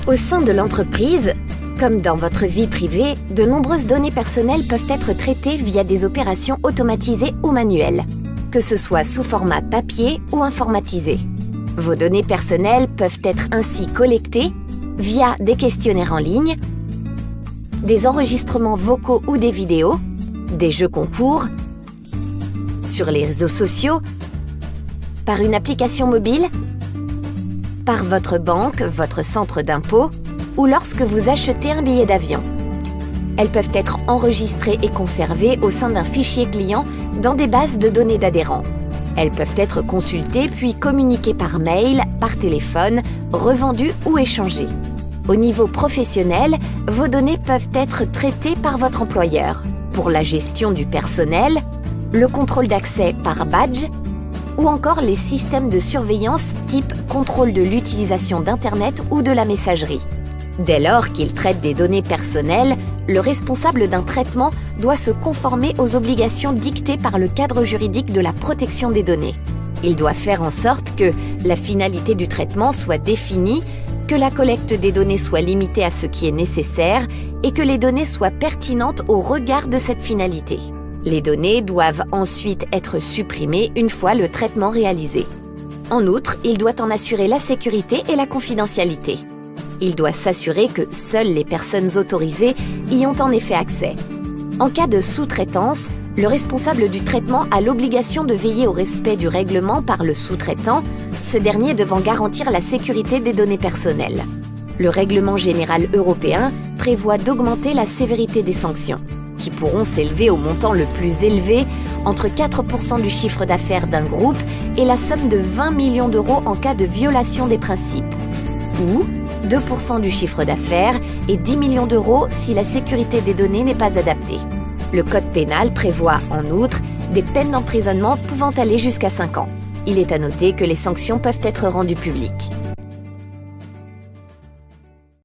Au sein de l'entreprise, comme dans votre vie privée, de nombreuses données personnelles peuvent être traitées via des opérations automatisées ou manuelles, que ce soit sous format papier ou informatisé. Vos données personnelles peuvent être ainsi collectées via des questionnaires en ligne, des enregistrements vocaux ou des vidéos, des jeux concours, sur les réseaux sociaux, par une application mobile, par votre banque, votre centre d'impôt ou lorsque vous achetez un billet d'avion. Elles peuvent être enregistrées et conservées au sein d'un fichier client dans des bases de données d'adhérents. Elles peuvent être consultées puis communiquées par mail, par téléphone, revendues ou échangées. Au niveau professionnel, vos données peuvent être traitées par votre employeur pour la gestion du personnel, le contrôle d'accès par badge ou encore les systèmes de surveillance type contrôle de l'utilisation d'Internet ou de la messagerie. Dès lors qu'il traite des données personnelles, le responsable d'un traitement doit se conformer aux obligations dictées par le cadre juridique de la protection des données. Il doit faire en sorte que la finalité du traitement soit définie, que la collecte des données soit limitée à ce qui est nécessaire et que les données soient pertinentes au regard de cette finalité. Les données doivent ensuite être supprimées une fois le traitement réalisé. En outre, il doit en assurer la sécurité et la confidentialité. Il doit s'assurer que seules les personnes autorisées y ont en effet accès. En cas de sous-traitance, le responsable du traitement a l'obligation de veiller au respect du règlement par le sous-traitant, ce dernier devant garantir la sécurité des données personnelles. Le règlement général européen prévoit d'augmenter la sévérité des sanctions, qui pourront s'élever au montant le plus élevé, entre 4% du chiffre d'affaires d'un groupe et la somme de 20 millions d'euros en cas de violation des principes, ou 2% du chiffre d'affaires et 10 millions d'euros si la sécurité des données n'est pas adaptée. Le code pénal prévoit, en outre, des peines d'emprisonnement pouvant aller jusqu'à 5 ans. Il est à noter que les sanctions peuvent être rendues publiques.